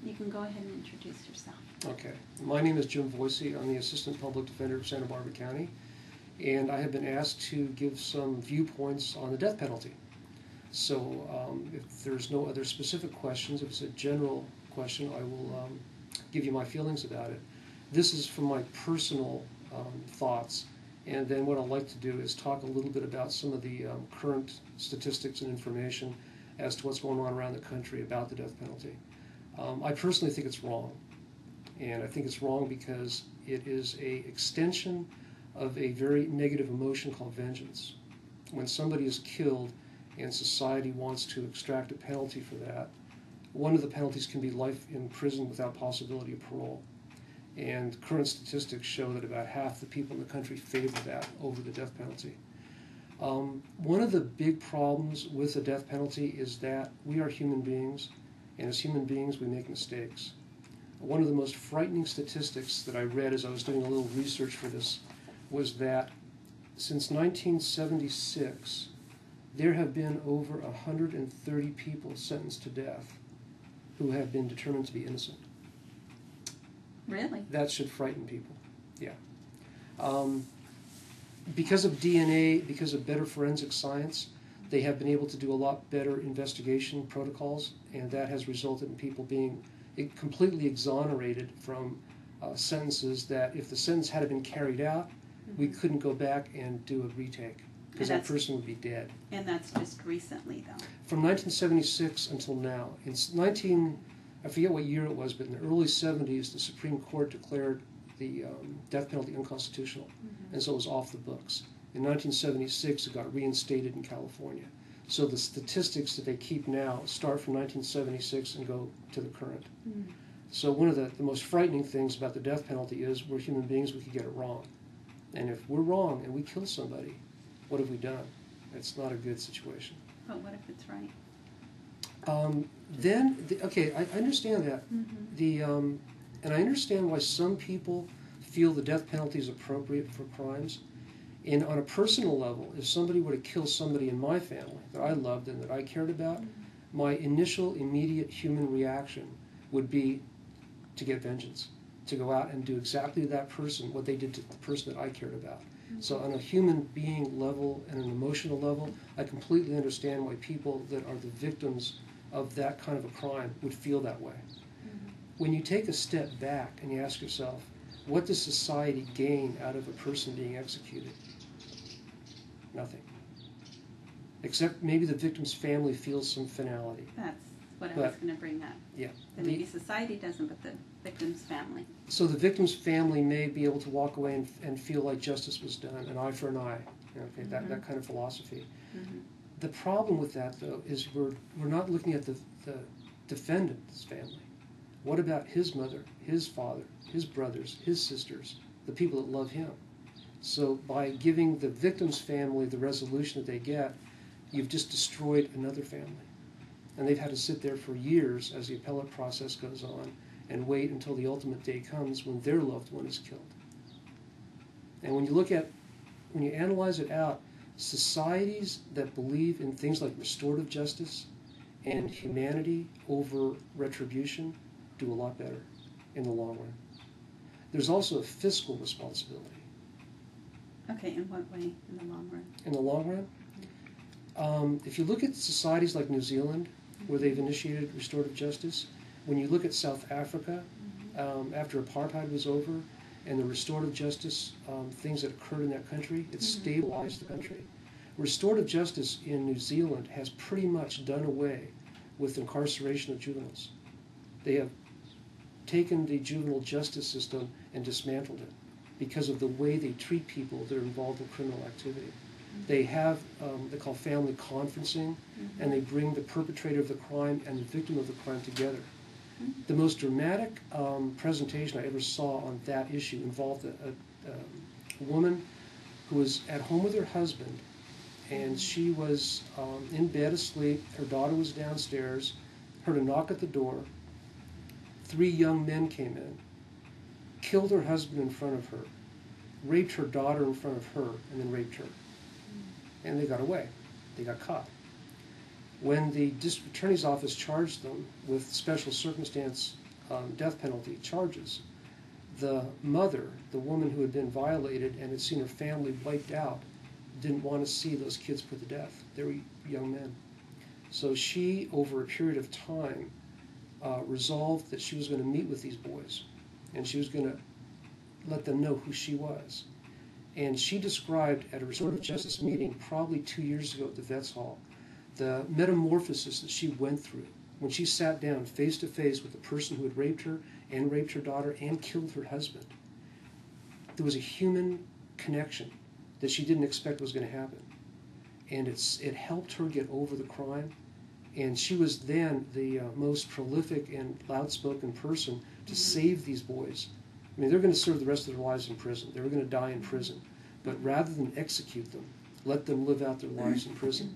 You can go ahead and introduce yourself. Okay. My name is Jim Voisey. I'm the Assistant Public Defender of Santa Barbara County, and I have been asked to give some viewpoints on the death penalty. So if there's no other specific questions, if it's a general question, I will give you my feelings about it. This is from my personal thoughts, and then what I'd like to do is talk a little bit about some of the current statistics and information as to what's going on around the country about the death penalty. I personally think it's wrong, and I think it's wrong because it is an extension of a very negative emotion called vengeance. When somebody is killed and society wants to extract a penalty for that, one of the penalties can be life in prison without possibility of parole. And current statistics show that about half the people in the country favor that over the death penalty. One of the big problems with the death penalty is that we are human beings, and as human beings we make mistakes. One of the most frightening statistics that I read as I was doing a little research for this was that since 1976, there have been over 130 people sentenced to death who have been determined to be innocent. Really? That should frighten people, yeah. Because of DNA, because of better forensic science, they have been able to do a lot better investigation protocols, and that has resulted in people being completely exonerated from sentences that if the sentence had been carried out, we couldn't go back and do a retake, because that person would be dead. And that's just recently, though? From 1976 until now. I forget what year it was, but in the early 70s, the Supreme Court declared the death penalty unconstitutional, and so it was off the books. In 1976, it got reinstated in California. So the statistics that they keep now start from 1976 and go to the current. So one of the most frightening things about the death penalty is we're human beings, we could get it wrong. And if we're wrong and we kill somebody, what have we done? It's not a good situation. But what if it's right? I understand that. And I understand why some people feel the death penalty is appropriate for crimes. And on a personal level, if somebody were to kill somebody in my family that I loved and that I cared about, my initial, immediate human reaction would be to get vengeance, to go out and do exactly to that person what they did to the person that I cared about. So on a human being level and an emotional level, I completely understand why people that are the victims of that kind of a crime would feel that way. When you take a step back and you ask yourself, what does society gain out of a person being executed? Nothing. Except maybe the victim's family feels some finality. That's what I was going to bring up. Yeah. That maybe society doesn't, but the victim's family. So the victim's family may be able to walk away and feel like justice was done, an eye for an eye, okay, that kind of philosophy. The problem with that, though, is we're not looking at the defendant's family. What about his mother, his father, his brothers, his sisters, the people that love him? So by giving the victim's family the resolution that they get, you've just destroyed another family. And they've had to sit there for years as the appellate process goes on and wait until the ultimate day comes when their loved one is killed. And when you analyze it out, societies that believe in things like restorative justice and humanity over retribution do a lot better in the long run. There's also a fiscal responsibility. Okay, in what way in the long run? In the long run? If you look at societies like New Zealand, where they've initiated restorative justice, when you look at South Africa, after apartheid was over, and the restorative justice things that occurred in that country, it stabilized the country. Restorative justice in New Zealand has pretty much done away with incarceration of juveniles. They have taken the juvenile justice system and dismantled it because of the way they treat people that are involved in criminal activity. They have, they call family conferencing, and they bring the perpetrator of the crime and the victim of the crime together. The most dramatic presentation I ever saw on that issue involved a woman who was at home with her husband, and she was in bed asleep. Her daughter was downstairs, heard a knock at the door. 3 young men came in, killed her husband in front of her, raped her daughter in front of her, and then raped her. And they got away. They got caught. When the district attorney's office charged them with special circumstance death penalty charges, the mother, the woman who had been violated and had seen her family wiped out, didn't want to see those kids put to death. They were young men. So she, over a period of time, resolved that she was going to meet with these boys, and she was going to let them know who she was. And she described at a restorative justice meeting probably 2 years ago at the Vets Hall the metamorphosis that she went through when she sat down face to face with the person who had raped her and raped her daughter and killed her husband. There was a human connection that she didn't expect was going to happen. And it helped her get over the crime. And she was then the most prolific and loud-spoken person to save these boys. I mean, they're going to serve the rest of their lives in prison. They were going to die in prison. But rather than execute them, let them live out their lives in prison.